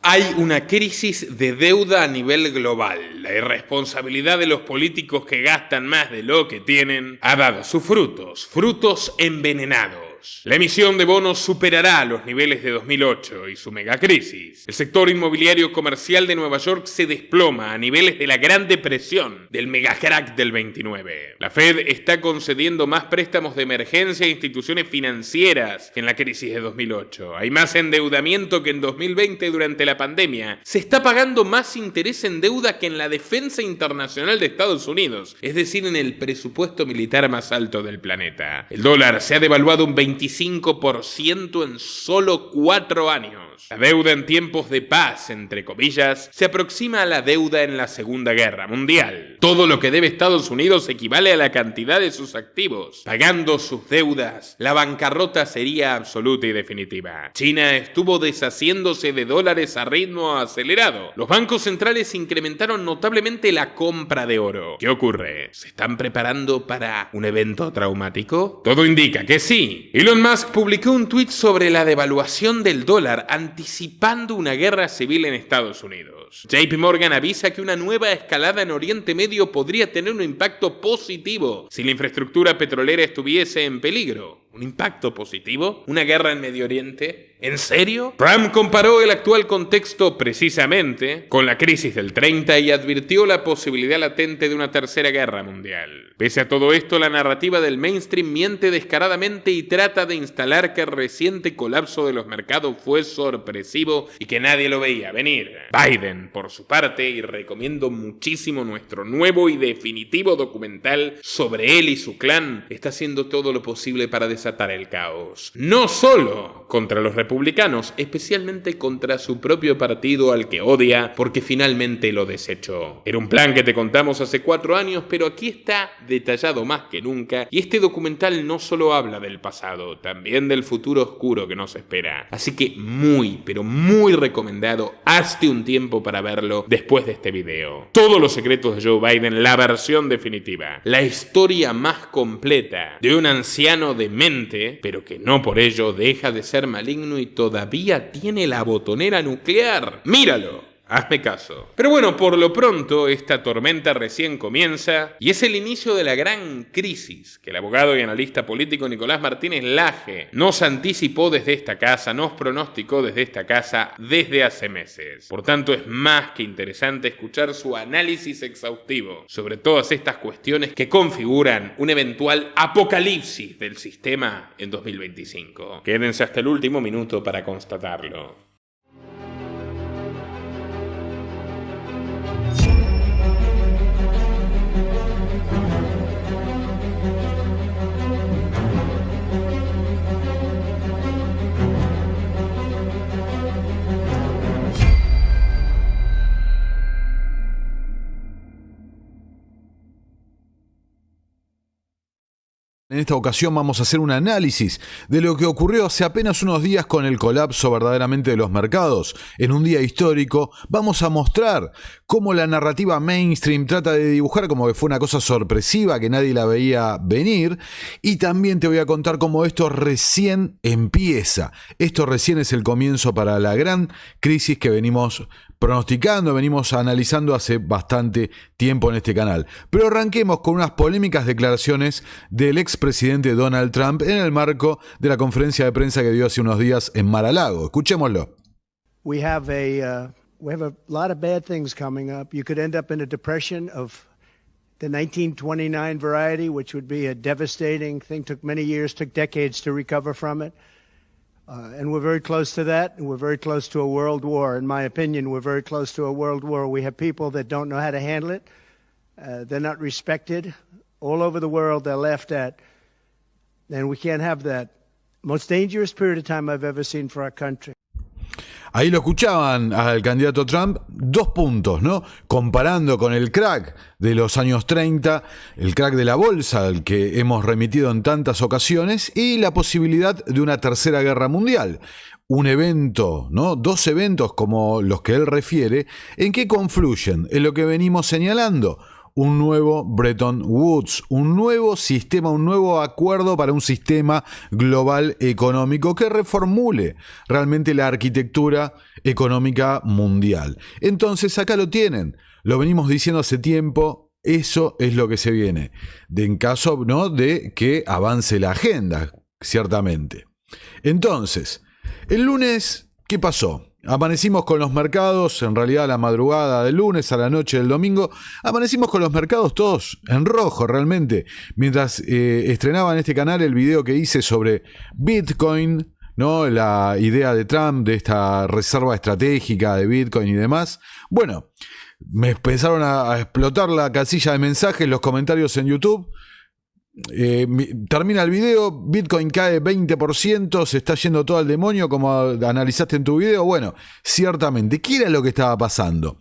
Hay una crisis de deuda a nivel global. La irresponsabilidad de los políticos que gastan más de lo que tienen ha dado sus frutos envenenados. La emisión de bonos superará los niveles de 2008 y su megacrisis. El sector inmobiliario comercial de Nueva York se desploma a niveles de la Gran Depresión, del megacrack del 29. La Fed está concediendo más préstamos de emergencia a instituciones financieras que en la crisis de 2008. Hay más endeudamiento que en 2020 durante la pandemia. Se está pagando más interés en deuda que en la defensa internacional de Estados Unidos, es decir, en el presupuesto militar más alto del planeta. El dólar se ha devaluado un 25% en solo 4 años. La deuda en tiempos de paz, entre comillas, se aproxima a la deuda en la Segunda Guerra Mundial. Todo lo que debe Estados Unidos equivale a la cantidad de sus activos. Pagando sus deudas, la bancarrota sería absoluta y definitiva. China estuvo deshaciéndose de dólares a ritmo acelerado. Los bancos centrales incrementaron notablemente la compra de oro. ¿Qué ocurre? ¿Se están preparando para un evento traumático? Todo indica que sí. Elon Musk publicó un tuit sobre la devaluación del dólar anticipando una guerra civil en Estados Unidos. JP Morgan avisa que una nueva escalada en Oriente Medio podría tener un impacto positivo si la infraestructura petrolera estuviese en peligro. ¿Un impacto positivo? ¿Una guerra en Medio Oriente? ¿En serio? Trump comparó el actual contexto precisamente con la crisis del 30 y advirtió la posibilidad latente de una tercera guerra mundial. Pese a todo esto, la narrativa del mainstream miente descaradamente y trata de instalar que el reciente colapso de los mercados fue sorpresivo y que nadie lo veía venir. Biden, por su parte, y recomiendo muchísimo nuestro nuevo y definitivo documental sobre él y su clan, está haciendo todo lo posible para desatar el caos. No solo contra los republicanos, especialmente contra su propio partido al que odia porque finalmente lo desechó. Era un plan que te contamos hace 4 años, pero aquí está detallado más que nunca y este documental no solo habla del pasado, también del futuro oscuro que nos espera. Así que muy, pero muy recomendado, hazte un tiempo para verlo después de este video. Todos los secretos de Joe Biden, la versión definitiva, la historia más completa de un anciano demente, pero que no por ello deja de ser maligno y todavía tiene la botonera nuclear. ¡Míralo! Hazme caso. Pero bueno, por lo pronto, esta tormenta recién comienza y es el inicio de la gran crisis que el abogado y analista político Nicolás Martínez Laje nos anticipó desde esta casa, nos pronosticó desde esta casa desde hace meses. Por tanto, es más que interesante escuchar su análisis exhaustivo sobre todas estas cuestiones que configuran un eventual apocalipsis del sistema en 2025. Quédense hasta el último minuto para constatarlo. En esta ocasión vamos a hacer un análisis de lo que ocurrió hace apenas unos días con el colapso verdaderamente de los mercados. En un día histórico vamos a mostrar cómo la narrativa mainstream trata de dibujar como que fue una cosa sorpresiva que nadie la veía venir, y también te voy a contar cómo esto recién empieza. Esto recién es el comienzo para la gran crisis que venimos pronosticando, venimos analizando hace bastante tiempo en este canal. Pero arranquemos con unas polémicas declaraciones del expresidente Donald Trump en el marco de la conferencia de prensa que dio hace unos días en Mar-a-Lago. Escuchémoslo. We have a lot of bad things coming up. You could end up in a depression of the 1929 variety, which would be a devastating thing. Took many years, took decades to recover from it. And we're very close to that, and we're very close to a world war. In my opinion, we're very close to a world war. We have people that don't know how to handle it. They're not respected. All over the world, they're laughed at. And we can't have that. Most dangerous period of time I've ever seen for our country. Ahí lo escuchaban al candidato Trump, 2 puntos, ¿no? Comparando con el crack de los años 30, el crack de la bolsa al que hemos remitido en tantas ocasiones, y la posibilidad de una tercera guerra mundial. Un evento, ¿no? 2 eventos como los que él refiere, ¿en qué confluyen? En lo que venimos señalando. un nuevo Bretton Woods, un nuevo sistema, un nuevo acuerdo para un sistema global económico que reformule realmente la arquitectura económica mundial. Entonces acá lo tienen, lo venimos diciendo hace tiempo, eso es lo que se viene, en caso, ¿no?, de que avance la agenda, ciertamente. Entonces, el lunes, ¿qué pasó? Amanecimos con los mercados, en realidad la madrugada del lunes a la noche del domingo, amanecimos con los mercados todos en rojo realmente, mientras estrenaba en este canal el video que hice sobre Bitcoin, ¿no?, la idea de Trump de esta reserva estratégica de Bitcoin y demás. Bueno, me empezaron a explotar la casilla de mensajes, los comentarios en YouTube. Termina el video, Bitcoin cae 20%, se está yendo todo al demonio, como analizaste en tu video. Bueno, ciertamente, ¿qué era lo que estaba pasando?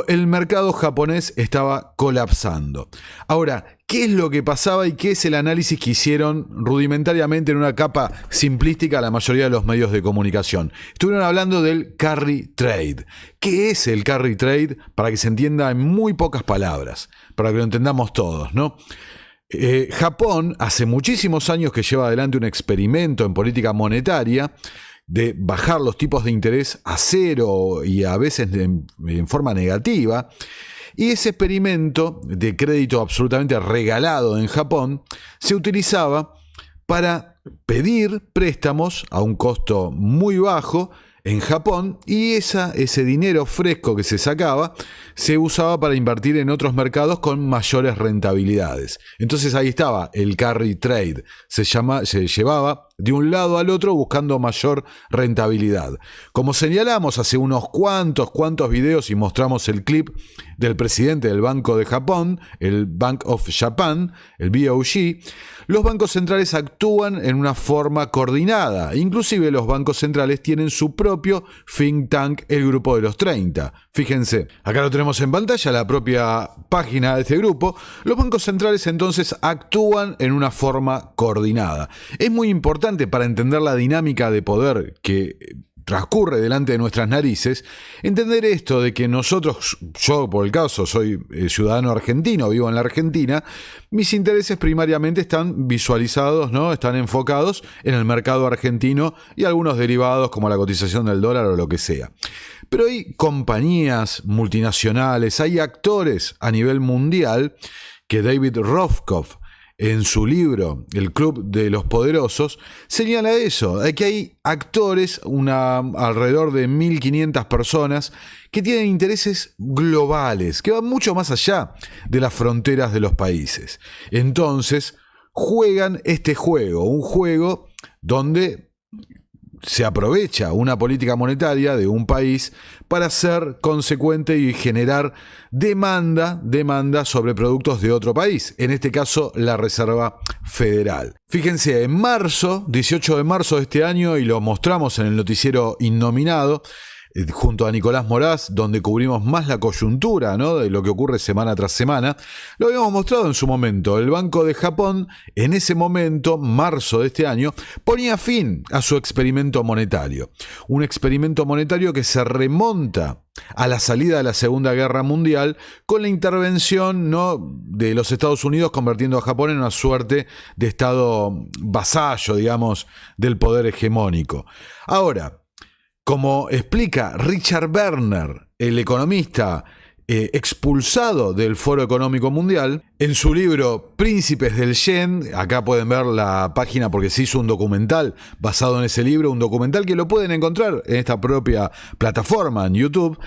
El mercado japonés estaba colapsando. Ahora, ¿qué es lo que pasaba y qué es el análisis que hicieron rudimentariamente en una capa simplística la mayoría de los medios de comunicación? Estuvieron hablando del carry trade. ¿Qué es el carry trade? Para que se entienda en muy pocas palabras, para que lo entendamos todos, ¿no? Japón hace muchísimos años que lleva adelante un experimento en política monetaria de bajar los tipos de interés a cero y a veces en forma negativa. Y ese experimento de crédito absolutamente regalado en Japón se utilizaba para pedir préstamos a un costo muy bajo en Japón, y ese dinero fresco que se sacaba se usaba para invertir en otros mercados con mayores rentabilidades. Entonces ahí estaba el carry trade, se llevaba de un lado al otro buscando mayor rentabilidad. Como señalamos hace unos cuantos videos y mostramos el clip del presidente del Banco de Japón, el Bank of Japan, el BOJ, los bancos centrales actúan en una forma coordinada. Inclusive los bancos centrales tienen su propio think tank, el Grupo de los 30. Fíjense, acá lo tenemos en pantalla, la propia página de este grupo. Los bancos centrales entonces actúan en una forma coordinada. Es muy importante para entender la dinámica de poder que transcurre delante de nuestras narices, entender esto de que nosotros, yo por el caso soy ciudadano argentino, vivo en la Argentina, mis intereses primariamente están visualizados, ¿no?, están enfocados en el mercado argentino y algunos derivados como la cotización del dólar o lo que sea. Pero hay compañías multinacionales, hay actores a nivel mundial que David Rothkopf, en su libro El Club de los Poderosos, señala eso, de que hay actores, alrededor de 1.500 personas, que tienen intereses globales, que van mucho más allá de las fronteras de los países. Entonces, juegan este juego, un juego donde se aprovecha una política monetaria de un país para ser consecuente y generar demanda sobre productos de otro país, en este caso la Reserva Federal. Fíjense, en marzo, 18 de marzo de este año, y lo mostramos en el noticiero Innominado, junto a Nicolás Moraz, donde cubrimos más la coyuntura, ¿no?, de lo que ocurre semana tras semana, lo habíamos mostrado en su momento. El Banco de Japón, en ese momento, marzo de este año, ponía fin a su experimento monetario. Un experimento monetario que se remonta a la salida de la Segunda Guerra Mundial, con la intervención, ¿no?, de los Estados Unidos, convirtiendo a Japón en una suerte de estado vasallo, digamos, del poder hegemónico. Ahora, como explica Richard Werner, el economista expulsado del Foro Económico Mundial, en su libro Príncipes del Yen, acá pueden ver la página porque se hizo un documental basado en ese libro, un documental que lo pueden encontrar en esta propia plataforma en YouTube.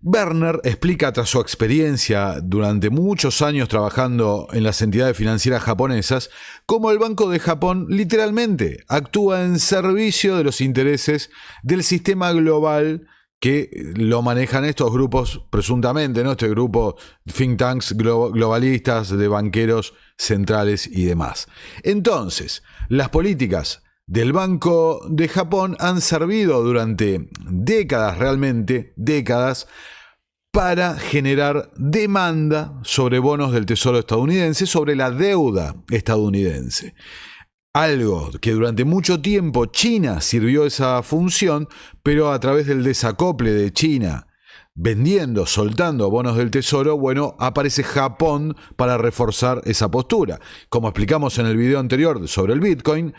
Werner explica, tras su experiencia durante muchos años trabajando en las entidades financieras japonesas, cómo el Banco de Japón literalmente actúa en servicio de los intereses del sistema global que lo manejan estos grupos presuntamente, ¿no?, este grupo think tanks globalistas de banqueros centrales y demás. Entonces, las políticas del Banco de Japón han servido durante décadas, realmente décadas, para generar demanda sobre bonos del Tesoro estadounidense, sobre la deuda estadounidense. Algo que durante mucho tiempo China sirvió esa función, pero a través del desacople de China vendiendo, soltando bonos del tesoro, bueno, aparece Japón para reforzar esa postura. Como explicamos en el video anterior sobre el Bitcoin,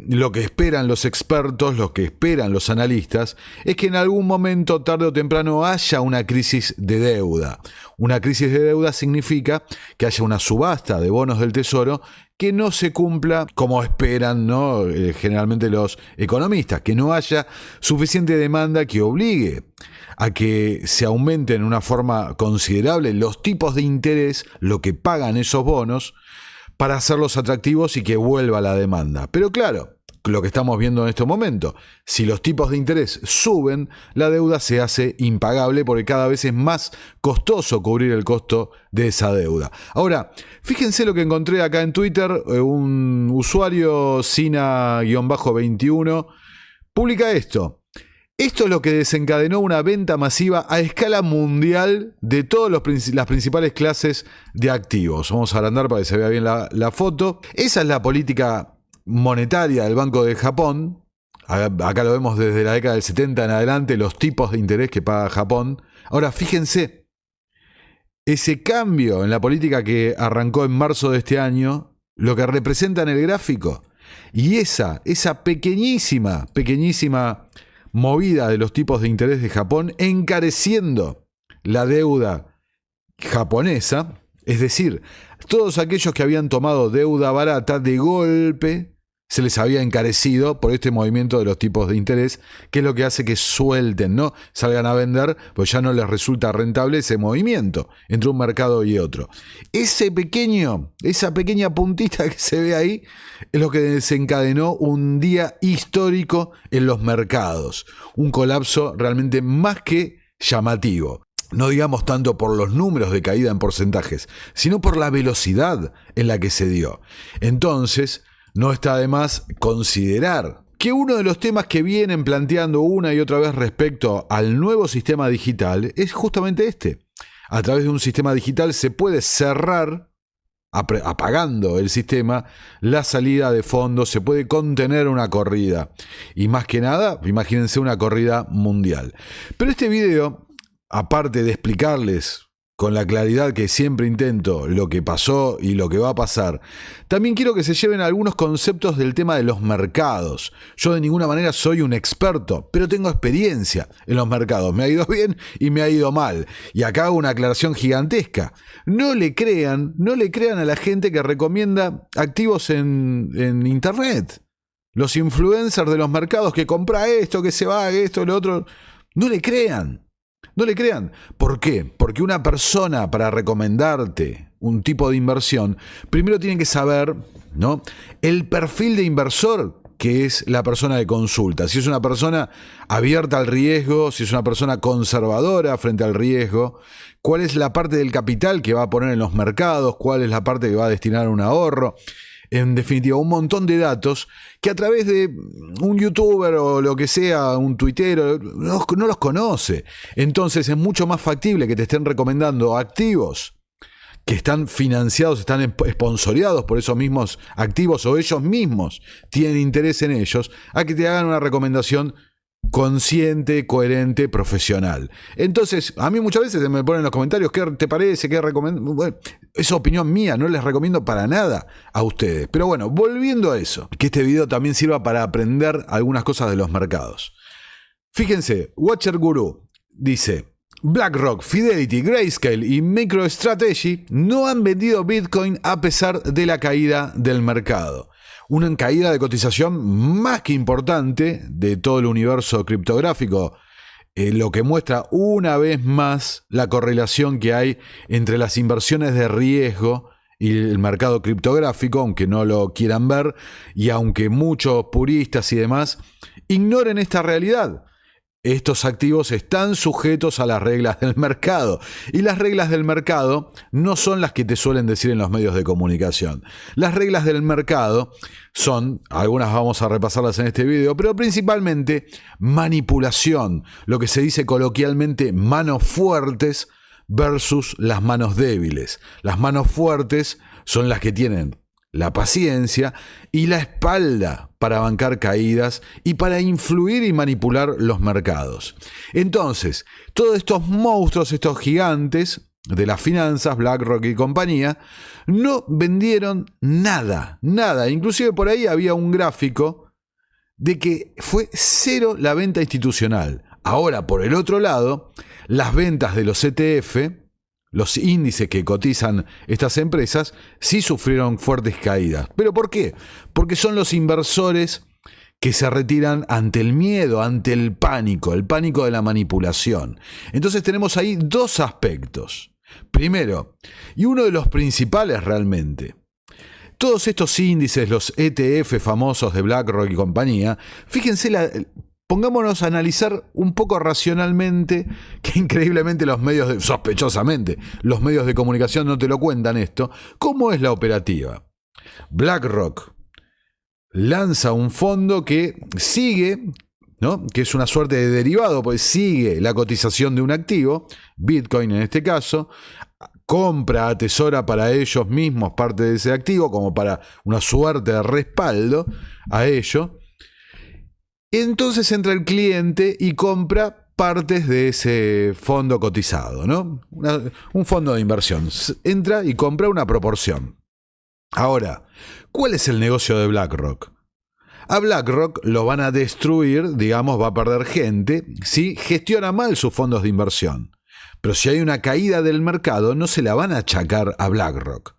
lo que esperan los expertos, lo que esperan los analistas, es que en algún momento, tarde o temprano, haya una crisis de deuda. Una crisis de deuda significa que haya una subasta de bonos del tesoro que no se cumpla como esperan, ¿no? Generalmente los economistas, que no haya suficiente demanda que obligue a que se aumenten en una forma considerable los tipos de interés, lo que pagan esos bonos, para hacerlos atractivos y que vuelva la demanda. Pero claro, lo que estamos viendo en este momento, si los tipos de interés suben, la deuda se hace impagable porque cada vez es más costoso cubrir el costo de esa deuda. Ahora, fíjense lo que encontré acá en Twitter, un usuario Sina-21 publica esto. Esto es lo que desencadenó una venta masiva a escala mundial de todas las principales clases de activos. Vamos a agrandar para que se vea bien la foto. Esa es la política monetaria del Banco de Japón. Acá lo vemos desde la década del 70 en adelante, los tipos de interés que paga Japón. Ahora, fíjense, ese cambio en la política que arrancó en marzo de este año, lo que representa en el gráfico, y esa pequeñísima movida de los tipos de interés de Japón encareciendo la deuda japonesa, es decir, todos aquellos que habían tomado deuda barata de golpe se les había encarecido por este movimiento de los tipos de interés, que es lo que hace que suelten, ¿no? Salgan a vender, pues ya no les resulta rentable ese movimiento entre un mercado y otro. Esa pequeña puntita que se ve ahí es lo que desencadenó un día histórico en los mercados. Un colapso realmente más que llamativo. No digamos tanto por los números de caída en porcentajes, sino por la velocidad en la que se dio. Entonces, no está de más considerar que uno de los temas que vienen planteando una y otra vez respecto al nuevo sistema digital es justamente este. A través de un sistema digital se puede cerrar, apagando el sistema, la salida de fondos, se puede contener una corrida. Y más que nada, imagínense una corrida mundial. Pero este video, aparte de explicarles con la claridad que siempre intento lo que pasó y lo que va a pasar, también quiero que se lleven algunos conceptos del tema de los mercados. Yo de ninguna manera soy un experto, pero tengo experiencia en los mercados. Me ha ido bien y me ha ido mal. Y acá hago una aclaración gigantesca. No le crean a la gente que recomienda activos en internet. Los influencers de los mercados que compra esto, que se va, esto, lo otro. No le crean. No le crean. ¿Por qué? Porque una persona, para recomendarte un tipo de inversión, primero tiene que saber, ¿no?, el perfil de inversor que es la persona que consulta. Si es una persona abierta al riesgo, si es una persona conservadora frente al riesgo, cuál es la parte del capital que va a poner en los mercados, cuál es la parte que va a destinar a un ahorro. En definitiva, un montón de datos que a través de un youtuber o lo que sea, un tuitero, no los conoce. Entonces es mucho más factible que te estén recomendando activos que están financiados, están sponsoreados por esos mismos activos o ellos mismos tienen interés en ellos, a que te hagan una recomendación consciente, coherente, profesional. Entonces, a mí muchas veces me ponen en los comentarios ¿qué te parece? ¿Qué recomiendo? Bueno, es opinión mía, no les recomiendo para nada a ustedes. Pero bueno, volviendo a eso, que este video también sirva para aprender algunas cosas de los mercados. Fíjense, Watcher Guru dice: BlackRock, Fidelity, Grayscale y MicroStrategy no han vendido Bitcoin a pesar de la caída del mercado. Una caída de cotización más que importante de todo el universo criptográfico, lo que muestra una vez más la correlación que hay entre las inversiones de riesgo y el mercado criptográfico, aunque no lo quieran ver y aunque muchos puristas y demás ignoren esta realidad. Estos activos están sujetos a las reglas del mercado. Y las reglas del mercado no son las que te suelen decir en los medios de comunicación. Las reglas del mercado son, algunas vamos a repasarlas en este video, pero principalmente manipulación. Lo que se dice coloquialmente manos fuertes versus las manos débiles. Las manos fuertes son las que tienen la paciencia y la espalda para bancar caídas y para influir y manipular los mercados. Entonces, todos estos monstruos, estos gigantes de las finanzas, BlackRock y compañía, no vendieron nada. Inclusive por ahí había un gráfico de que fue cero la venta institucional. Ahora, por el otro lado, las ventas de los ETF, los índices que cotizan estas empresas, sí sufrieron fuertes caídas. ¿Pero por qué? Porque son los inversores que se retiran ante el miedo, ante el pánico de la manipulación. Entonces tenemos ahí dos aspectos. Primero, y uno de los principales realmente, todos estos índices, los ETF famosos de BlackRock y compañía, fíjense, pongámonos a analizar un poco racionalmente, que increíblemente sospechosamente, los medios de comunicación no te lo cuentan esto, ¿cómo es la operativa? BlackRock lanza un fondo que sigue, ¿no? Que es una suerte de derivado, pues sigue la cotización de un activo, Bitcoin en este caso, compra, atesora para ellos mismos parte de ese activo como para una suerte de respaldo a ello. Entonces entra el cliente y compra partes de ese fondo cotizado, ¿no? Un fondo de inversión. Entra y compra una proporción. Ahora, ¿cuál es el negocio de BlackRock? A BlackRock lo van a destruir, digamos, va a perder gente si gestiona mal sus fondos de inversión. Pero si hay una caída del mercado, no se la van a achacar a BlackRock.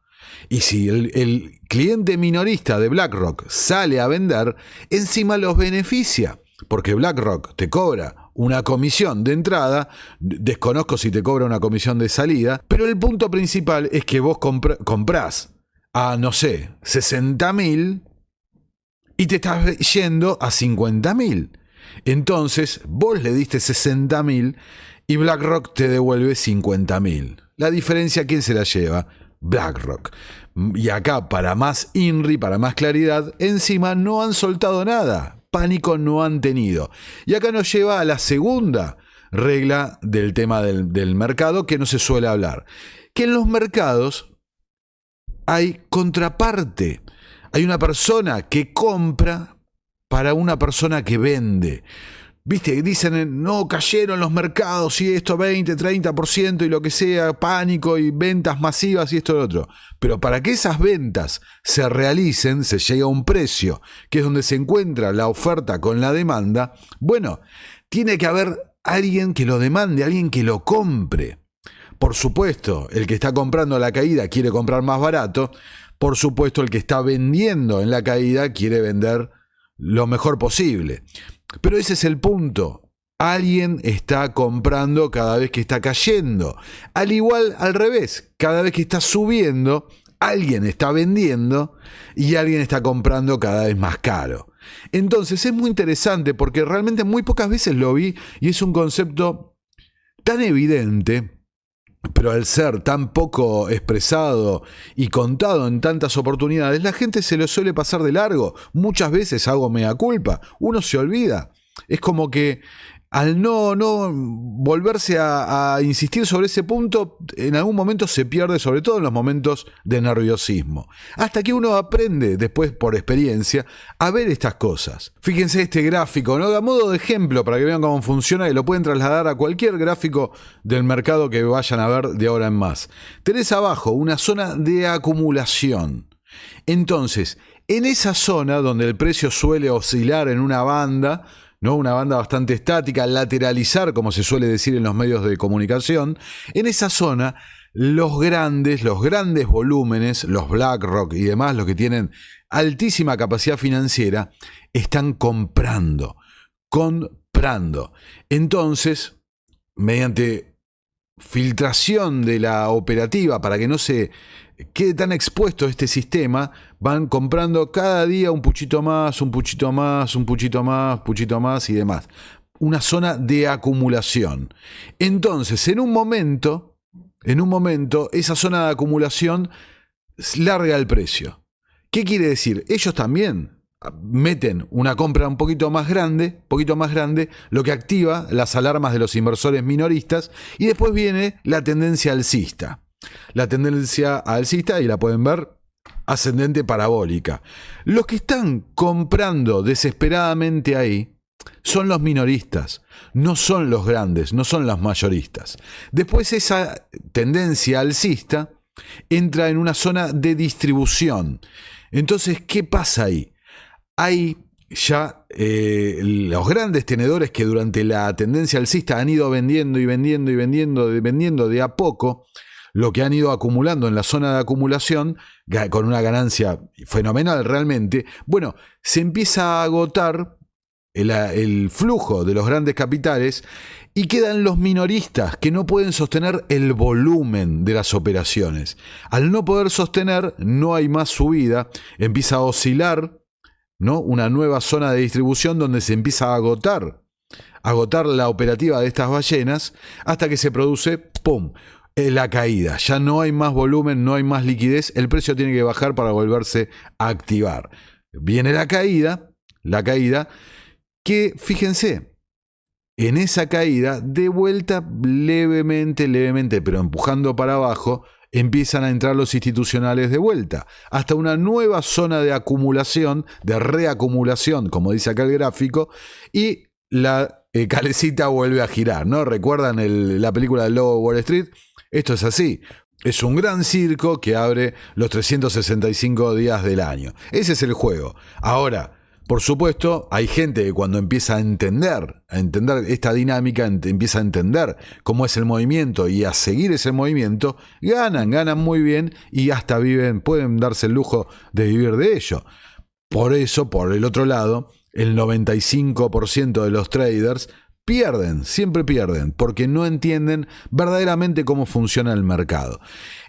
Y si el cliente minorista de BlackRock sale a vender, encima los beneficia, porque BlackRock te cobra una comisión de entrada, desconozco si te cobra una comisión de salida, pero el punto principal es que vos comprás a, no sé, 60.000 y te estás yendo a 50.000. Entonces vos le diste 60.000 y BlackRock te devuelve 50.000. La diferencia, ¿quién se la lleva? BlackRock. Y acá, para más INRI, para más claridad, encima no han soltado nada. Pánico no han tenido. Y acá nos lleva a la segunda regla del tema del mercado que no se suele hablar. Que en los mercados hay contraparte. Hay una persona que compra para una persona que vende. ¿Viste? Dicen, no, cayeron los mercados y esto 20, 30% y lo que sea, pánico y ventas masivas y esto y lo otro. Pero para que esas ventas se realicen, se llega a un precio, que es donde se encuentra la oferta con la demanda. Bueno, tiene que haber alguien que lo demande, alguien que lo compre. Por supuesto, el que está comprando la caída quiere comprar más barato. Por supuesto, el que está vendiendo en la caída quiere vender lo mejor posible. Pero ese es el punto. Alguien está comprando cada vez que está cayendo. Al igual, al revés, cada vez que está subiendo, alguien está vendiendo y alguien está comprando cada vez más caro. Entonces es muy interesante porque realmente muy pocas veces lo vi y es un concepto tan evidente, pero al ser tan poco expresado y contado en tantas oportunidades, la gente se lo suele pasar de largo. Muchas veces hago mea culpa, uno se olvida. Es como que al no volverse a insistir sobre ese punto, en algún momento se pierde, sobre todo en los momentos de nerviosismo. Hasta que uno aprende, después por experiencia, a ver estas cosas. Fíjense este gráfico, ¿no? A modo de ejemplo, para que vean cómo funciona, y lo pueden trasladar a cualquier gráfico del mercado que vayan a ver de ahora en más. Tenés abajo una zona de acumulación. Entonces, en esa zona donde el precio suele oscilar en una banda, ¿no? Una banda bastante estática, lateralizar, como se suele decir en los medios de comunicación, en esa zona los grandes volúmenes, los BlackRock y demás, los que tienen altísima capacidad financiera, están comprando. Entonces, mediante filtración de la operativa para que no se quede tan expuesto este sistema, van comprando cada día un puchito más y demás. Una zona de acumulación. Entonces, en un momento, esa zona de acumulación larga el precio. ¿Qué quiere decir? Ellos también meten una compra un poquito más grande, lo que activa las alarmas de los inversores minoristas, y después viene la tendencia alcista. La tendencia alcista, y la pueden ver ascendente parabólica. Los que están comprando desesperadamente ahí son los minoristas, no son los grandes, no son los mayoristas. Después esa tendencia alcista entra en una zona de distribución. Entonces, ¿qué pasa ahí? Hay ya los grandes tenedores que durante la tendencia alcista han ido vendiendo y vendiendo y vendiendo de a poco lo que han ido acumulando en la zona de acumulación con una ganancia fenomenal realmente. Bueno, se empieza a agotar el flujo de los grandes capitales y quedan los minoristas que no pueden sostener el volumen de las operaciones. Al no poder sostener, no hay más subida, empieza a oscilar, ¿no? Una nueva zona de distribución donde se empieza a agotar la operativa de estas ballenas hasta que se produce, ¡pum!, la caída. Ya no hay más volumen, no hay más liquidez, el precio tiene que bajar para volverse a activar. Viene la caída que, fíjense, en esa caída, de vuelta levemente, pero empujando para abajo, empiezan a entrar los institucionales de vuelta, hasta una nueva zona de acumulación, de reacumulación, como dice acá el gráfico, y la calecita vuelve a girar, ¿no? ¿Recuerdan la película del Lobo de Wall Street? Esto es así. Es un gran circo que abre los 365 días del año. Ese es el juego. Ahora, por supuesto, hay gente que cuando empieza a entender esta dinámica, empieza a entender cómo es el movimiento y a seguir ese movimiento, ganan muy bien y hasta pueden darse el lujo de vivir de ello. Por eso, por el otro lado, el 95% de los traders siempre pierden, porque no entienden verdaderamente cómo funciona el mercado.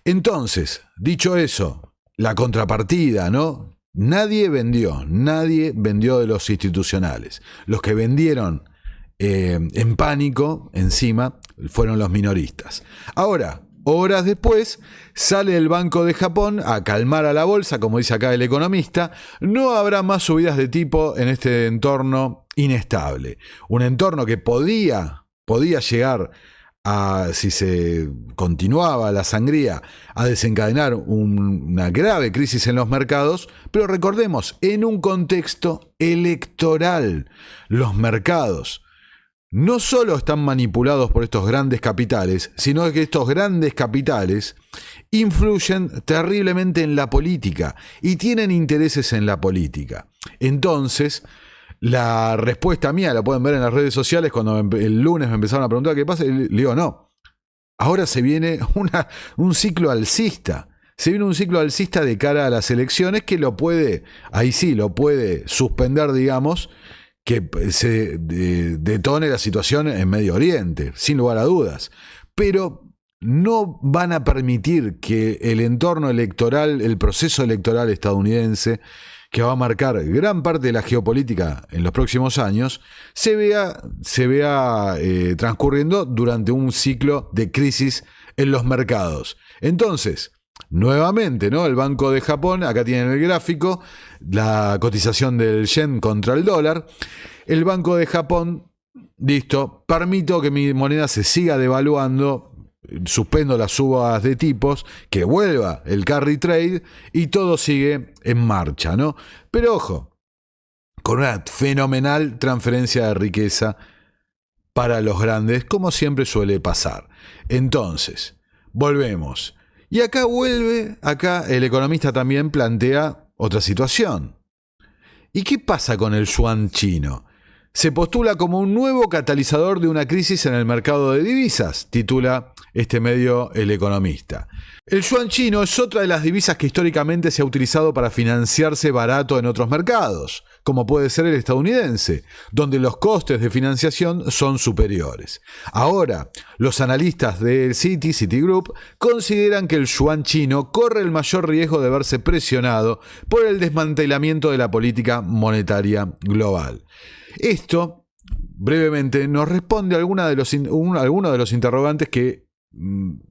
Entonces, dicho eso, la contrapartida, ¿no? Nadie vendió de los institucionales. Los que vendieron en pánico encima fueron los minoristas. Ahora, horas después, sale el Banco de Japón a calmar a la bolsa, como dice acá el economista. No habrá más subidas de tipo en este entorno inestable. Un entorno que podía llegar a, si se continuaba la sangría, a desencadenar una grave crisis en los mercados, pero recordemos, en un contexto electoral, los mercados no solo están manipulados por estos grandes capitales, sino que estos grandes capitales influyen terriblemente en la política y tienen intereses en la política. Entonces, la respuesta mía la pueden ver en las redes sociales. Cuando el lunes me empezaron a preguntar qué pasa, le digo, no, ahora se viene un ciclo alcista. Se viene un ciclo alcista de cara a las elecciones que lo puede suspender, digamos, que se detone la situación en Medio Oriente, sin lugar a dudas. Pero no van a permitir que el entorno electoral, el proceso electoral estadounidense, que va a marcar gran parte de la geopolítica en los próximos años, se vea transcurriendo durante un ciclo de crisis en los mercados. Entonces, nuevamente, ¿no? El Banco de Japón, acá tienen el gráfico, la cotización del yen contra el dólar. El Banco de Japón, listo, permito que mi moneda se siga devaluando, suspendo las subas de tipos, que vuelva el carry trade y todo sigue en marcha, ¿no? Pero ojo, con una fenomenal transferencia de riqueza para los grandes, como siempre suele pasar. Entonces, volvemos. Y acá el economista también plantea otra situación. ¿Y qué pasa con el yuan chino? Se postula como un nuevo catalizador de una crisis en el mercado de divisas, titula este medio El Economista. El yuan chino es otra de las divisas que históricamente se ha utilizado para financiarse barato en otros mercados, como puede ser el estadounidense, donde los costes de financiación son superiores. Ahora, los analistas del Citigroup consideran que el yuan chino corre el mayor riesgo de verse presionado por el desmantelamiento de la política monetaria global. Esto, brevemente, nos responde a algunos de los interrogantes que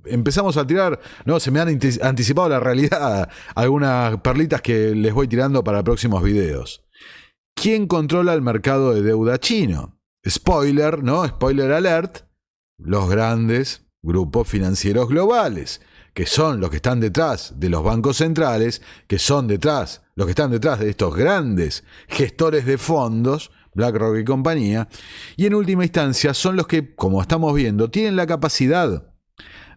empezamos a tirar, ¿no? Se me han anticipado la realidad, algunas perlitas que les voy tirando para próximos videos. ¿Quién controla el mercado de deuda chino? Spoiler, ¿no? Spoiler alert, los grandes grupos financieros globales, que son los que están detrás de los bancos centrales, que son los que están detrás de estos grandes gestores de fondos, BlackRock y compañía, y en última instancia son los que, como estamos viendo, tienen la capacidad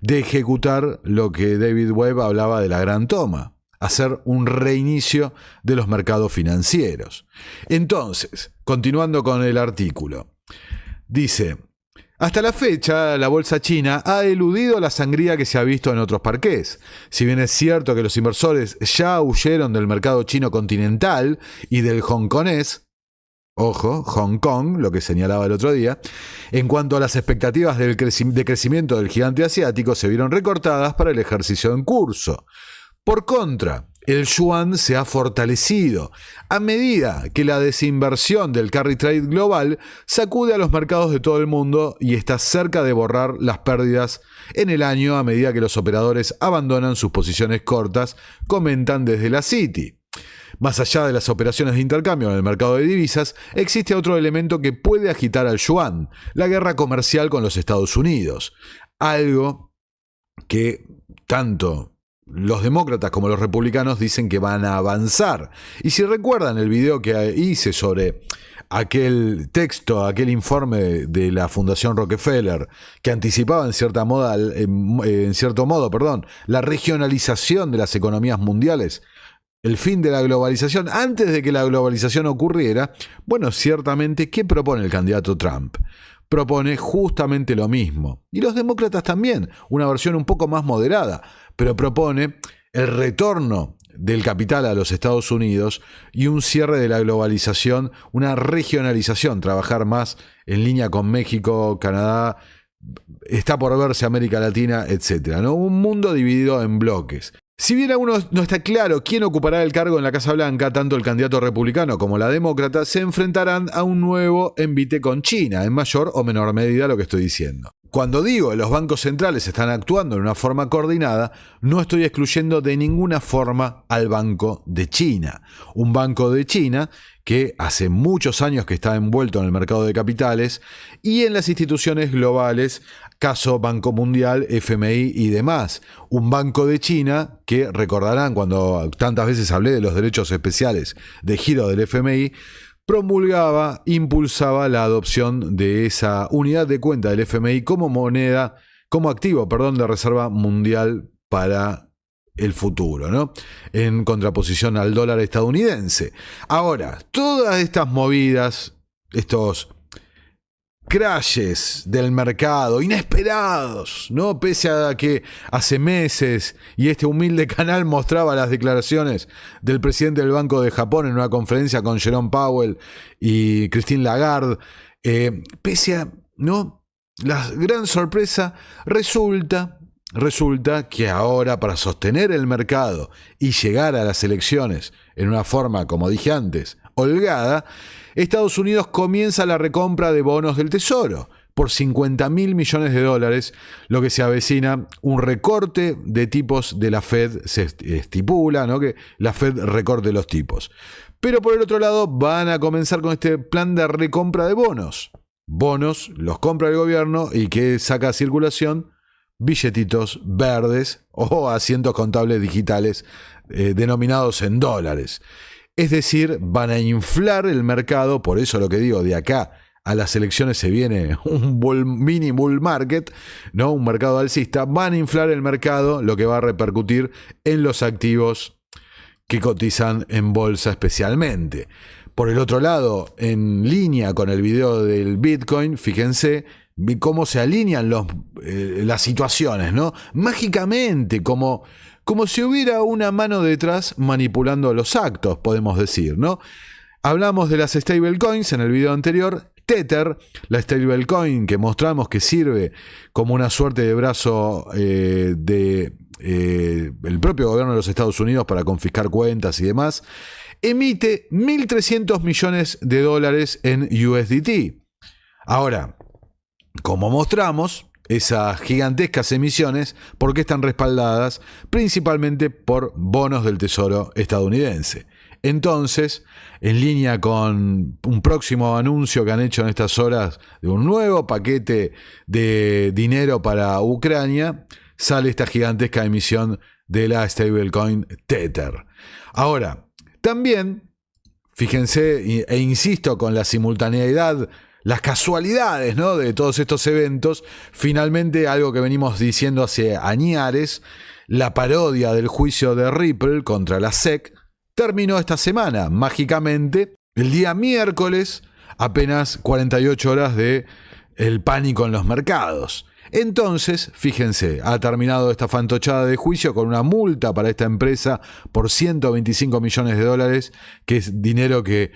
de ejecutar lo que David Webb hablaba de la gran toma, hacer un reinicio de los mercados financieros. Entonces, continuando con el artículo, dice: hasta la fecha, la bolsa china ha eludido la sangría que se ha visto en otros parqués. Si bien es cierto que los inversores ya huyeron del mercado chino continental y del hongkonés, ojo, Hong Kong, lo que señalaba el otro día, en cuanto a las expectativas de crecimiento del gigante asiático se vieron recortadas para el ejercicio en curso. Por contra, el yuan se ha fortalecido a medida que la desinversión del carry trade global sacude a los mercados de todo el mundo y está cerca de borrar las pérdidas en el año a medida que los operadores abandonan sus posiciones cortas, comentan desde la Citi. Más allá de las operaciones de intercambio en el mercado de divisas, existe otro elemento que puede agitar al yuan: la guerra comercial con los Estados Unidos. Algo que tanto los demócratas como los republicanos dicen que van a avanzar. Y si recuerdan el video que hice sobre aquel texto, aquel informe de la Fundación Rockefeller, que anticipaba en cierto modo, la regionalización de las economías mundiales, el fin de la globalización, antes de que la globalización ocurriera, bueno, ciertamente, ¿qué propone el candidato Trump? Propone justamente lo mismo. Y los demócratas también, una versión un poco más moderada, pero propone el retorno del capital a los Estados Unidos y un cierre de la globalización, una regionalización, trabajar más en línea con México, Canadá, está por verse América Latina, etc., ¿no? Un mundo dividido en bloques. Si bien aún no está claro quién ocupará el cargo en la Casa Blanca, tanto el candidato republicano como la demócrata se enfrentarán a un nuevo envite con China, en mayor o menor medida lo que estoy diciendo. Cuando digo que los bancos centrales están actuando en una forma coordinada, no estoy excluyendo de ninguna forma al Banco de China. Un Banco de China que hace muchos años que está envuelto en el mercado de capitales y en las instituciones globales, caso Banco Mundial, FMI y demás. Un Banco de China que, recordarán cuando tantas veces hablé de los derechos especiales de giro del FMI, promulgaba, impulsaba la adopción de esa unidad de cuenta del FMI como moneda, como activo, de reserva mundial para el futuro, ¿no? En contraposición al dólar estadounidense. Ahora, todas estas movidas, estos crashes del mercado, inesperados, ¿no? Pese a que hace meses y este humilde canal mostraba las declaraciones del presidente del Banco de Japón en una conferencia con Jerome Powell y Christine Lagarde, pese a, ¿no?, la gran sorpresa, resulta que ahora, para sostener el mercado y llegar a las elecciones en una forma, como dije antes, holgada, Estados Unidos comienza la recompra de bonos del Tesoro por $50.000 millones, lo que se avecina un recorte de tipos de la Fed. Se estipula, ¿no?, que la Fed recorte los tipos. Pero por el otro lado van a comenzar con este plan de recompra de bonos. Bonos los compra el gobierno y que saca a circulación billetitos verdes o asientos contables digitales denominados en dólares. Es decir, van a inflar el mercado, por eso lo que digo, de acá a las elecciones se viene un mini bull market, ¿no?, un mercado alcista. Van a inflar el mercado, lo que va a repercutir en los activos que cotizan en bolsa especialmente. Por el otro lado, en línea con el video del Bitcoin, fíjense cómo se alinean las situaciones, ¿no? Mágicamente, como si hubiera una mano detrás manipulando los actos, podemos decir, ¿no? Hablamos de las stablecoins en el video anterior. Tether, la stablecoin que mostramos que sirve como una suerte de brazo el propio gobierno de los Estados Unidos para confiscar cuentas y demás, emite $1.300 millones en USDT. Ahora, como mostramos, esas gigantescas emisiones, ¿por qué están respaldadas? Principalmente por bonos del Tesoro estadounidense. Entonces, en línea con un próximo anuncio que han hecho en estas horas de un nuevo paquete de dinero para Ucrania, sale esta gigantesca emisión de la stablecoin Tether. Ahora, también, fíjense, e insisto con la simultaneidad, las casualidades, ¿no?, de todos estos eventos, finalmente algo que venimos diciendo hace añares, la parodia del juicio de Ripple contra la SEC, terminó esta semana, mágicamente, el día miércoles, apenas 48 horas de el pánico en los mercados. Entonces, fíjense, ha terminado esta fantochada de juicio con una multa para esta empresa por $125 millones, que es dinero que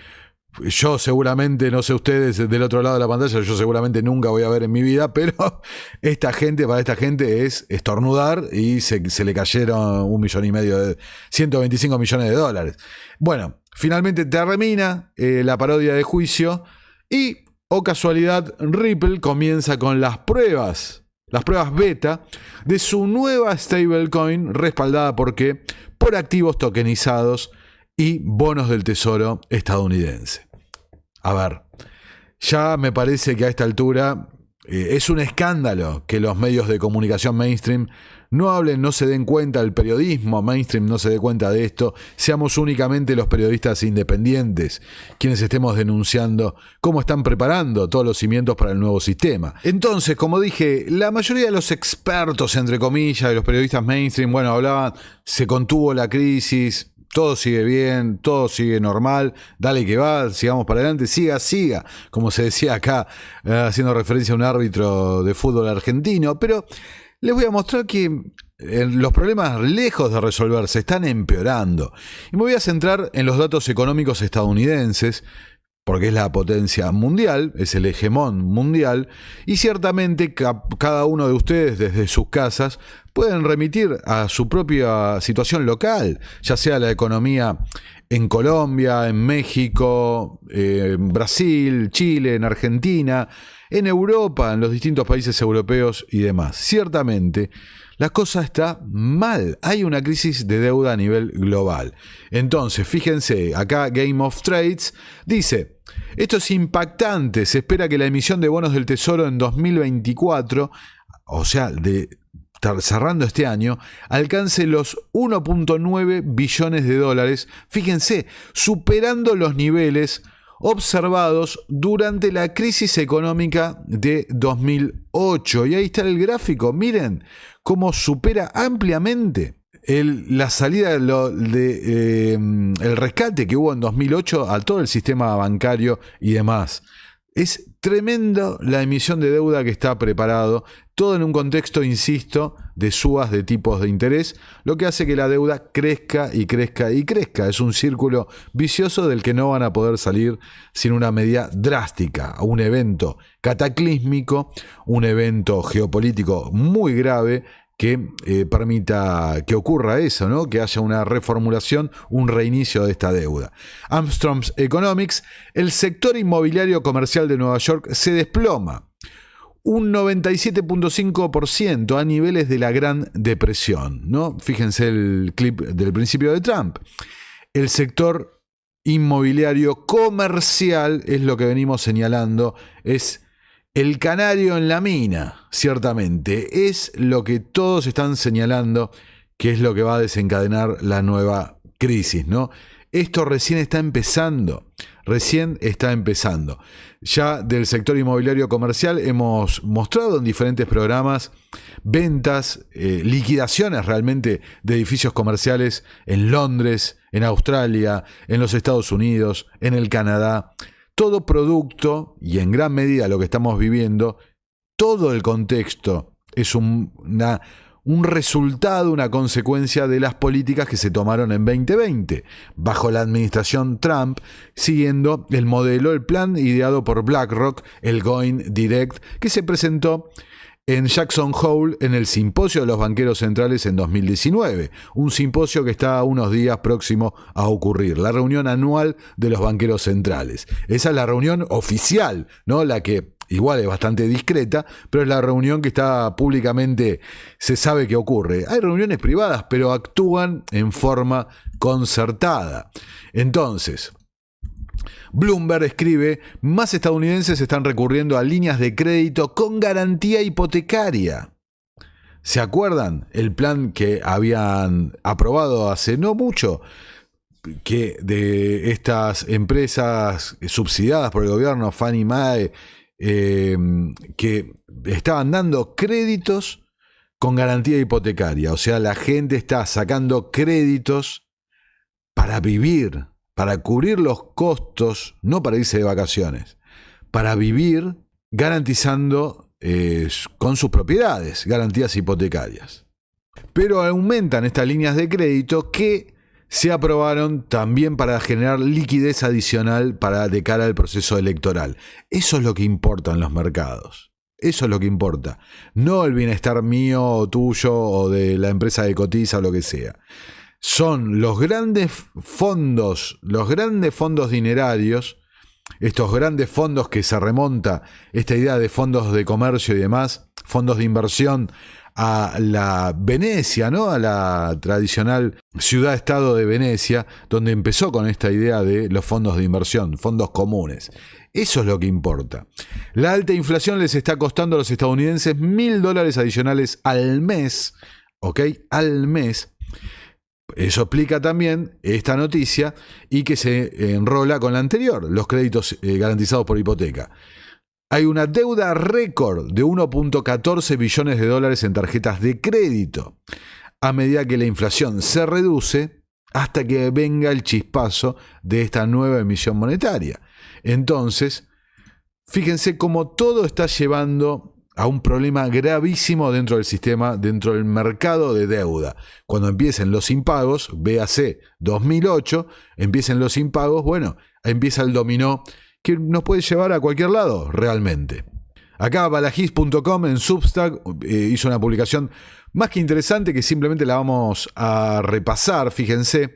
yo seguramente, no sé ustedes del otro lado de la pantalla, yo seguramente nunca voy a ver en mi vida, pero para esta gente es estornudar y se le cayeron $125 millones. Bueno, finalmente termina la parodia de juicio y, oh casualidad, Ripple comienza con las pruebas beta de su nueva stablecoin respaldada por activos tokenizados y bonos del tesoro estadounidense. A ver, ya me parece que a esta altura es un escándalo que los medios de comunicación mainstream no hablen, no se den cuenta, el periodismo mainstream no se dé cuenta de esto, seamos únicamente los periodistas independientes quienes estemos denunciando cómo están preparando todos los cimientos para el nuevo sistema. Entonces, como dije, la mayoría de los expertos, entre comillas, de los periodistas mainstream, bueno, hablaban, se contuvo la crisis, todo sigue bien, todo sigue normal, dale que va, sigamos para adelante, siga, como se decía acá, haciendo referencia a un árbitro de fútbol argentino, pero les voy a mostrar que los problemas, lejos de resolverse, están empeorando. Y me voy a centrar en los datos económicos estadounidenses, porque es la potencia mundial, es el hegemón mundial, y ciertamente cada uno de ustedes desde sus casas pueden remitir a su propia situación local, ya sea la economía en Colombia, en México, en Brasil, Chile, en Argentina, en Europa, en los distintos países europeos y demás. Ciertamente, la cosa está mal. Hay una crisis de deuda a nivel global. Entonces, fíjense, acá Game of Trades dice: esto es impactante. Se espera que la emisión de bonos del Tesoro en 2024, o sea, cerrando este año, alcance los 1.9 billones de dólares. Fíjense, superando los niveles observados durante la crisis económica de 2008. Y ahí está el gráfico, miren cómo supera ampliamente la salida el rescate que hubo en 2008 a todo el sistema bancario y demás. Es tremendo la emisión de deuda que está preparado, todo en un contexto, insisto, de subas de tipos de interés, lo que hace que la deuda crezca y crezca y crezca. Es un círculo vicioso del que no van a poder salir sin una medida drástica, un evento cataclísmico, un evento geopolítico muy grave que permita que ocurra eso, ¿no? Que haya una reformulación, un reinicio de esta deuda. Armstrong's Economics: el sector inmobiliario comercial de Nueva York se desploma un 97.5% a niveles de la Gran Depresión, ¿no? Fíjense el clip del principio de Trump. El sector inmobiliario comercial es lo que venimos señalando, es el canario en la mina, ciertamente. Es lo que todos están señalando que es lo que va a desencadenar la nueva crisis, ¿no? Esto recién está empezando. Ya del sector inmobiliario comercial hemos mostrado en diferentes programas ventas, liquidaciones realmente de edificios comerciales en Londres, en Australia, en los Estados Unidos, en el Canadá. Todo producto, y en gran medida lo que estamos viviendo, todo el contexto es un resultado, una consecuencia de las políticas que se tomaron en 2020, bajo la administración Trump, siguiendo el modelo, el plan ideado por BlackRock, el Going Direct, que se presentó en Jackson Hole en el Simposio de los Banqueros Centrales en 2019, un simposio que está a unos días próximo a ocurrir, la reunión anual de los Banqueros Centrales. Esa es la reunión oficial, ¿no? La que igual es bastante discreta, pero es la reunión que está públicamente, se sabe que ocurre. Hay reuniones privadas, pero actúan en forma concertada. Entonces, Bloomberg escribe: más estadounidenses están recurriendo a líneas de crédito con garantía hipotecaria. ¿Se acuerdan el plan que habían aprobado hace no mucho? Que de estas empresas subsidiadas por el gobierno, Fannie Mae, que estaban dando créditos con garantía hipotecaria. O sea, la gente está sacando créditos para vivir, para cubrir los costos, no para irse de vacaciones, para vivir garantizando con sus propiedades, garantías hipotecarias. Pero aumentan estas líneas de crédito que se aprobaron también para generar liquidez adicional de cara al proceso electoral. Eso es lo que importa en los mercados. Eso es lo que importa. No el bienestar mío o tuyo o de la empresa que cotiza o lo que sea. Son los grandes fondos dinerarios, estos grandes fondos que se remonta, esta idea de fondos de comercio y demás, fondos de inversión, a la Venecia, ¿no? A la tradicional ciudad-estado de Venecia, donde empezó con esta idea de los fondos de inversión, fondos comunes. Eso es lo que importa. La alta inflación les está costando a los estadounidenses $1.000 adicionales al mes, ¿ok? Al mes. Eso explica también esta noticia y que se enrola con la anterior, los créditos garantizados por hipoteca. Hay una deuda récord de $1.14 billones en tarjetas de crédito, a medida que la inflación se reduce hasta que venga el chispazo de esta nueva emisión monetaria. Entonces, fíjense cómo todo está llevando a un problema gravísimo dentro del sistema, dentro del mercado de deuda. Cuando empiecen los impagos, véase 2008, empiecen los impagos, bueno, empieza el dominó que nos puede llevar a cualquier lado, realmente. Acá balajis.com en Substack hizo una publicación más que interesante que simplemente la vamos a repasar, fíjense,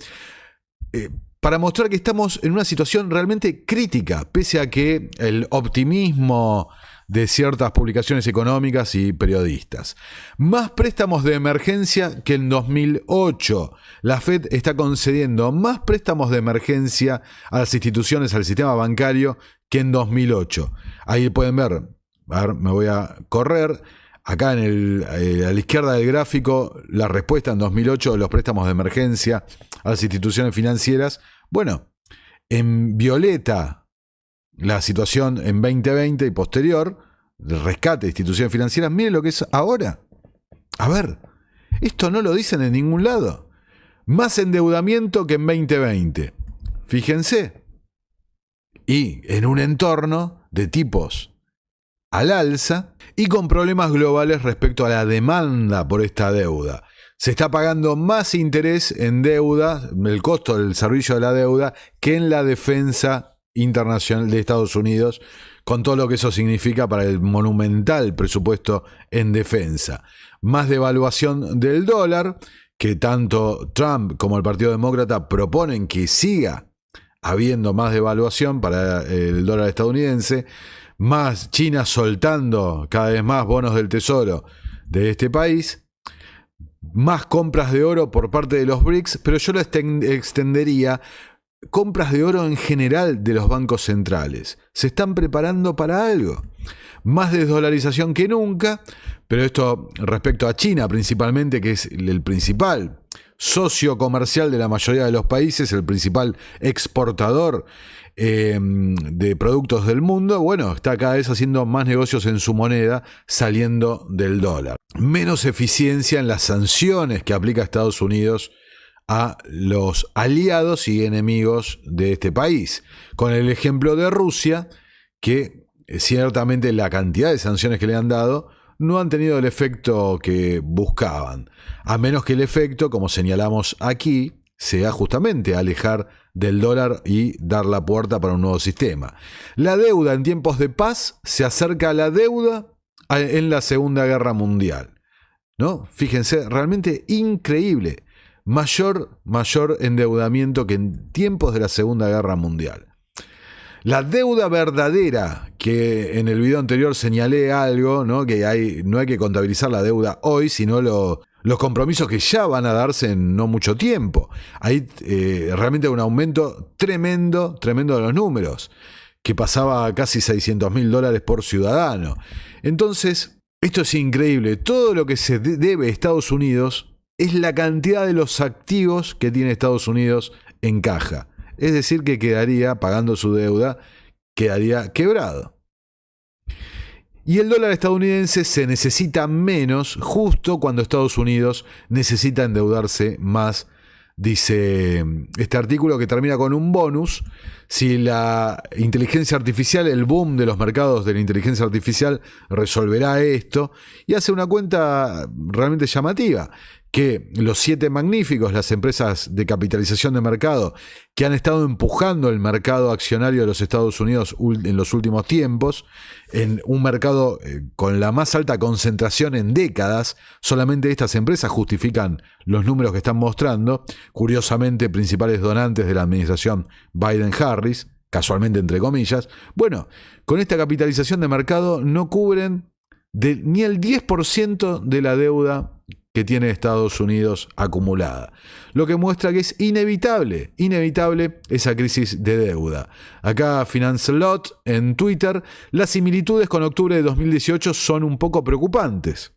para mostrar que estamos en una situación realmente crítica, pese a que el optimismo de ciertas publicaciones económicas y periodistas. Más préstamos de emergencia que en 2008. La Fed está concediendo más préstamos de emergencia a las instituciones, al sistema bancario, que en 2008. Ahí pueden ver, a ver, me voy a correr. Acá a la izquierda del gráfico, la respuesta en 2008 de los préstamos de emergencia a las instituciones financieras. Bueno, en violeta, la situación en 2020 y posterior, el rescate de instituciones financieras, miren lo que es ahora. A ver, esto no lo dicen en ningún lado. Más endeudamiento que en 2020. Fíjense. Y en un entorno de tipos al alza y con problemas globales respecto a la demanda por esta deuda. Se está pagando más interés en deuda, el costo del servicio de la deuda, que en la defensa internacional de Estados Unidos, con todo lo que eso significa para el monumental presupuesto en defensa. Más devaluación del dólar, que tanto Trump como el Partido Demócrata proponen que siga habiendo más devaluación para el dólar estadounidense, más China soltando cada vez más bonos del tesoro de este país, más compras de oro por parte de los BRICS, pero yo lo extendería compras de oro en general de los bancos centrales. Se están preparando para algo. Más desdolarización que nunca, pero esto respecto a China principalmente, que es el principal socio comercial de la mayoría de los países, el principal exportador de productos del mundo, bueno, está cada vez haciendo más negocios en su moneda, saliendo del dólar. Menos eficiencia en las sanciones que aplica Estados Unidos a los aliados y enemigos de este país, con el ejemplo de Rusia, que ciertamente la cantidad de sanciones que le han dado no han tenido el efecto que buscaban, a menos que el efecto, como señalamos aquí, sea justamente alejar del dólar y dar la puerta para un nuevo sistema. La deuda en tiempos de paz se acerca a la deuda en la Segunda Guerra Mundial, ¿no? Fíjense, realmente increíble. Mayor endeudamiento que en tiempos de la Segunda Guerra Mundial. La deuda verdadera, que en el video anterior señalé algo, ¿no? Que no hay que contabilizar la deuda hoy, sino los compromisos que ya van a darse en no mucho tiempo. Hay realmente un aumento tremendo de los números, que pasaba a casi $600.000 por ciudadano. Entonces, Esto es increíble. Todo lo que se debe a Estados Unidos es la cantidad de los activos que tiene Estados Unidos en caja. Es decir, que quedaría, pagando su deuda, quedaría quebrado. Y el dólar estadounidense se necesita menos justo cuando Estados Unidos necesita endeudarse más. Dice este artículo, que termina con un bonus. Si la inteligencia artificial, el boom de los mercados de la inteligencia artificial resolverá esto, y hace una cuenta realmente llamativa, que los 7 magníficos, las empresas de capitalización de mercado que han estado empujando el mercado accionario de los Estados Unidos en los últimos tiempos, en un mercado con la más alta concentración en décadas, solamente estas empresas justifican los números que están mostrando, curiosamente principales donantes de la administración Biden-Harris, casualmente entre comillas. Bueno, con esta capitalización de mercado no cubren ni el 10% de la deuda que tiene Estados Unidos acumulada, lo que muestra que es inevitable esa crisis de deuda. Acá Financelot en Twitter: las similitudes con octubre de 2018 son un poco preocupantes.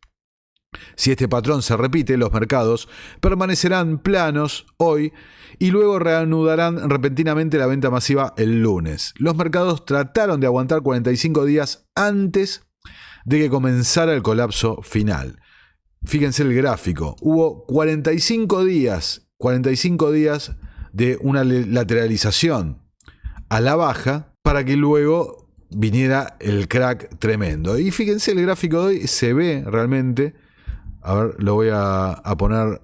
Si este patrón se repite, los mercados permanecerán planos hoy y luego reanudarán repentinamente la venta masiva el lunes. Los mercados trataron de aguantar 45 días antes de que comenzara el colapso final. Fíjense el gráfico, hubo 45 días de una lateralización a la baja para que luego viniera el crack tremendo. Y fíjense el gráfico de hoy, se ve realmente, a ver, lo voy a poner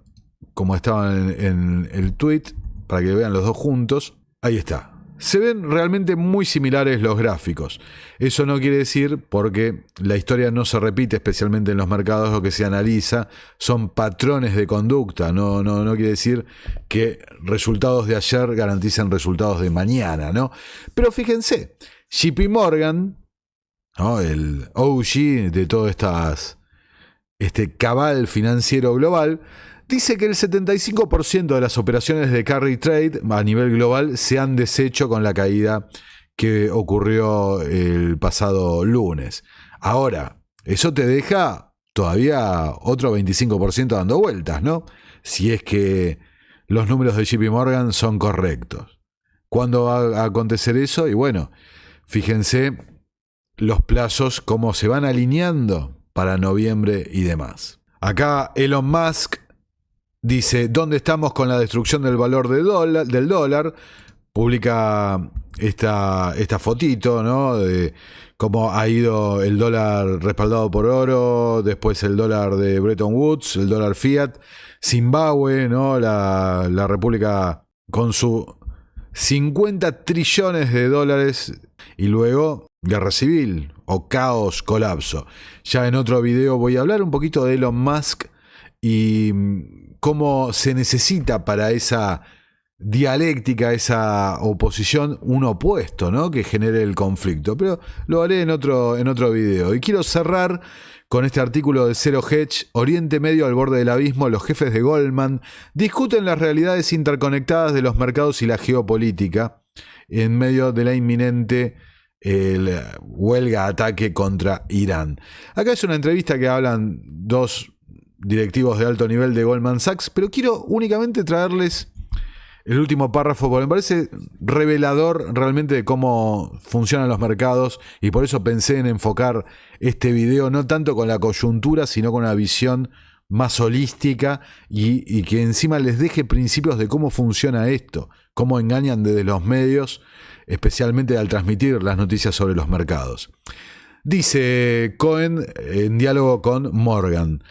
como estaba en el tweet para que vean los dos juntos. Ahí está. Se ven realmente muy similares los gráficos. Eso no quiere decir, porque la historia no se repite, especialmente en los mercados, lo que se analiza son patrones de conducta. No quiere decir que resultados de ayer garanticen resultados de mañana, ¿no? Pero fíjense, JP Morgan, ¿no?, el OG de todo este cabal financiero global, dice que el 75% de las operaciones de carry trade a nivel global se han deshecho con la caída que ocurrió el pasado lunes. Ahora, eso te deja todavía otro 25% dando vueltas, ¿no? Si es que los números de JP Morgan son correctos. ¿Cuándo va a acontecer eso? Y bueno, fíjense los plazos, cómo se van alineando para noviembre y demás. Acá Elon Musk dice: ¿dónde estamos con la destrucción del valor del dólar? Publica esta fotito, ¿no?, de cómo ha ido el dólar respaldado por oro, después el dólar de Bretton Woods, el dólar fiat, Zimbabue, ¿no?, la república con sus 50 trillones de dólares, y luego guerra civil o caos, colapso. Ya en otro video voy a hablar un poquito de Elon Musk y cómo se necesita para esa dialéctica, esa oposición, un opuesto, ¿no?, que genere el conflicto. Pero lo haré en otro video. Y quiero cerrar con este artículo de Zero Hedge: Oriente Medio al borde del abismo, los jefes de Goldman discuten las realidades interconectadas de los mercados y la geopolítica en medio de la inminente huelga, ataque contra Irán. Acá es una entrevista que hablan dos directivos de alto nivel de Goldman Sachs, pero quiero únicamente traerles el último párrafo porque me parece revelador realmente de cómo funcionan los mercados, y por eso pensé en enfocar este video no tanto con la coyuntura, sino con una visión más holística y que encima les deje principios de cómo funciona esto, cómo engañan desde los medios, especialmente al transmitir las noticias sobre los mercados. Dice Cohen en diálogo con Morgan: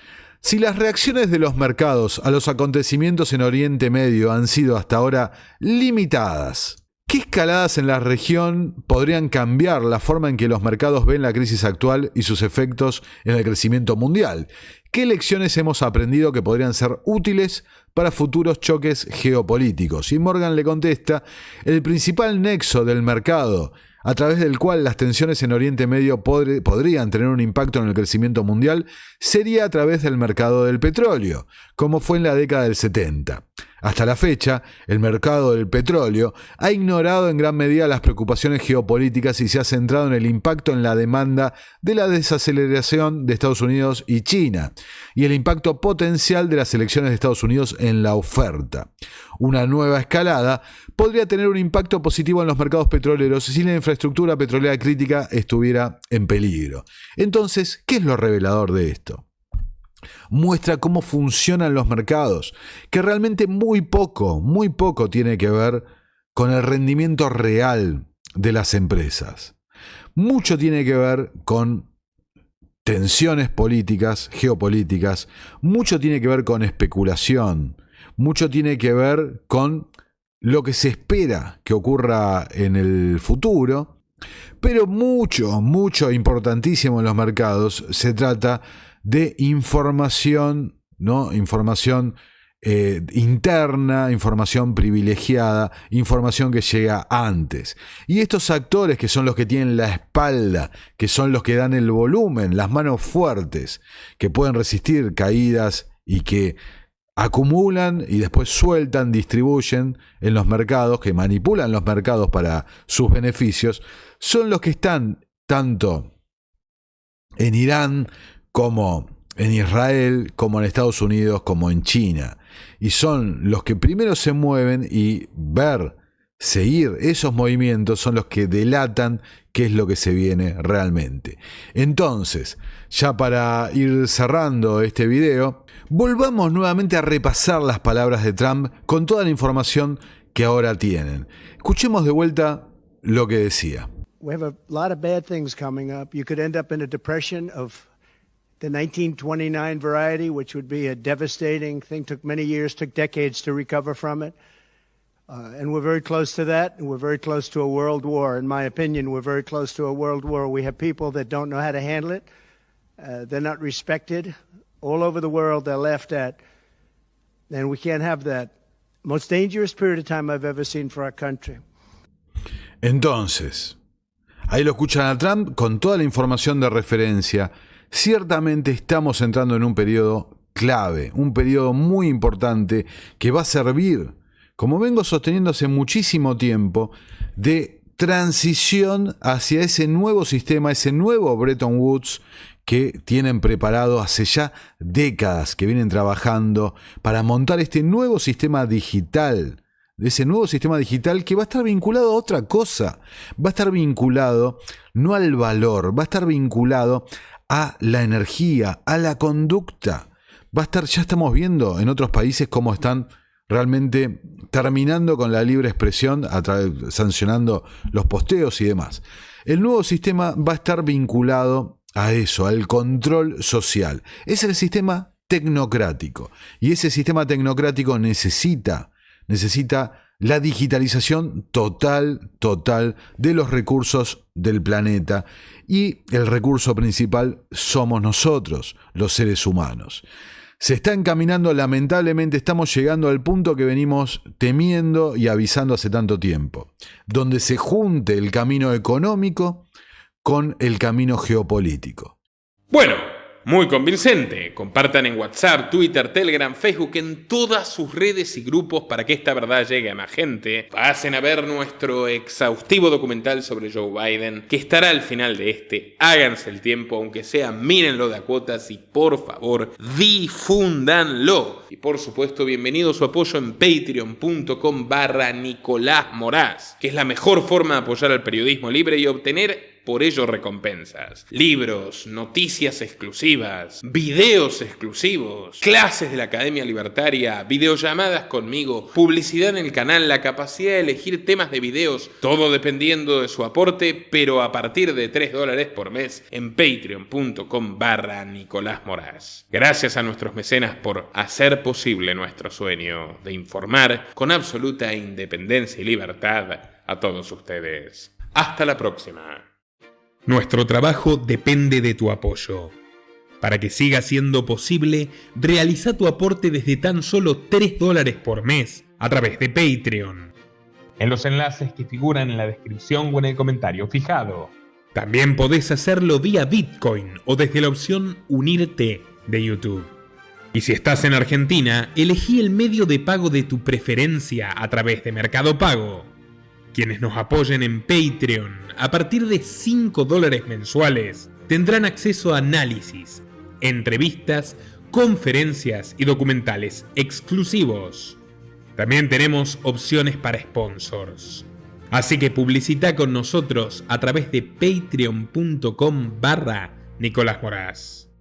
si las reacciones de los mercados a los acontecimientos en Oriente Medio han sido hasta ahora limitadas, ¿qué escaladas en la región podrían cambiar la forma en que los mercados ven la crisis actual y sus efectos en el crecimiento mundial? ¿Qué lecciones hemos aprendido que podrían ser útiles para futuros choques geopolíticos? Y Morgan le contesta: el principal nexo del mercado a través del cual las tensiones en Oriente Medio podrían tener un impacto en el crecimiento mundial sería a través del mercado del petróleo. como fue en la década del 70. Hasta la fecha, el mercado del petróleo ha ignorado en gran medida las preocupaciones geopolíticas y se ha centrado en el impacto en la demanda de la desaceleración de Estados Unidos y China y el impacto potencial de las elecciones de Estados Unidos en la oferta. Una nueva escalada podría tener un impacto positivo en los mercados petroleros si la infraestructura petrolera crítica estuviera en peligro. Entonces, ¿qué es lo revelador de esto? Muestra cómo funcionan los mercados, que realmente muy poco tiene que ver con el rendimiento real de las empresas. Mucho tiene que ver con tensiones políticas, geopolíticas, mucho tiene que ver con especulación, mucho tiene que ver con lo que se espera que ocurra en el futuro, pero mucho importantísimo en los mercados se trata de información, ¿no? Información interna, información privilegiada, información que llega antes. Y estos actores que son los que tienen la espalda, que son los que dan el volumen, las manos fuertes, que pueden resistir caídas y que acumulan y después sueltan, distribuyen en los mercados, que manipulan los mercados para sus beneficios, son los que están tanto en Irán como en Israel, como en Estados Unidos, como en China. Y son los que primero se mueven y seguir esos movimientos son los que delatan qué es lo que se viene realmente. Entonces, ya para ir cerrando este video, volvamos nuevamente a repasar las palabras de Trump con toda la información que ahora tienen. Escuchemos de vuelta lo que decía. We have a lot of bad things coming up. You could end up in a depression of the 1929 variety, which would be a devastating thing. Took many years, took decades to recover from it. And we're very close to that, and we're very close to a world war. In my opinion, we're very close to a world war. We have people that don't know how to handle it. They're not respected. All over the world, they're laughed at. And we can't have that. Most dangerous period of time I've ever seen for our country. Entonces, ahí lo escuchan a Trump con toda la información de referencia. Ciertamente estamos entrando en un periodo clave, un periodo muy importante que va a servir, como vengo sosteniendo hace muchísimo tiempo, de transición hacia ese nuevo sistema, ese nuevo Bretton Woods que tienen preparado hace ya décadas, que vienen trabajando para montar este nuevo sistema digital. De ese nuevo sistema digital que va a estar vinculado a otra cosa, va a estar vinculado no al valor, va a estar vinculado a la energía, a la conducta. Va a estar, ya estamos viendo en otros países cómo están realmente terminando con la libre expresión, sancionando los posteos y demás. El nuevo sistema va a estar vinculado a eso, al control social. Es el sistema tecnocrático. Y ese sistema tecnocrático necesita la digitalización total de los recursos del planeta, y el recurso principal somos nosotros, los seres humanos. Se está encaminando, lamentablemente estamos llegando al punto que venimos temiendo y avisando hace tanto tiempo, donde se junte el camino económico con el camino geopolítico. Bueno, muy convincente. Compartan en WhatsApp, Twitter, Telegram, Facebook, en todas sus redes y grupos para que esta verdad llegue a más gente. Pasen a ver nuestro exhaustivo documental sobre Joe Biden, que estará al final de este. Háganse el tiempo, aunque sea, mírenlo de a cuotas y por favor, difúndanlo. Y por supuesto, bienvenido su apoyo en patreon.com/Nicolás Moraz, que es la mejor forma de apoyar al periodismo libre y obtener por ello recompensas, libros, noticias exclusivas, videos exclusivos, clases de la Academia Libertaria, videollamadas conmigo, publicidad en el canal, la capacidad de elegir temas de videos, todo dependiendo de su aporte, pero a partir de $3 por mes en patreon.com/Nicolás Moraz. Gracias a nuestros mecenas por hacer posible nuestro sueño de informar con absoluta independencia y libertad a todos ustedes. Hasta la próxima. Nuestro trabajo depende de tu apoyo. Para que siga siendo posible, realiza tu aporte desde tan solo $3 por mes a través de Patreon, en los enlaces que figuran en la descripción o en el comentario fijado. También podés hacerlo vía Bitcoin o desde la opción Unirte de YouTube. Y si estás en Argentina, elegí el medio de pago de tu preferencia a través de Mercado Pago. Quienes nos apoyen en Patreon a partir de $5 mensuales tendrán acceso a análisis, entrevistas, conferencias y documentales exclusivos. También tenemos opciones para sponsors. Así que publicita con nosotros a través de patreon.com/Nicolás Moraz.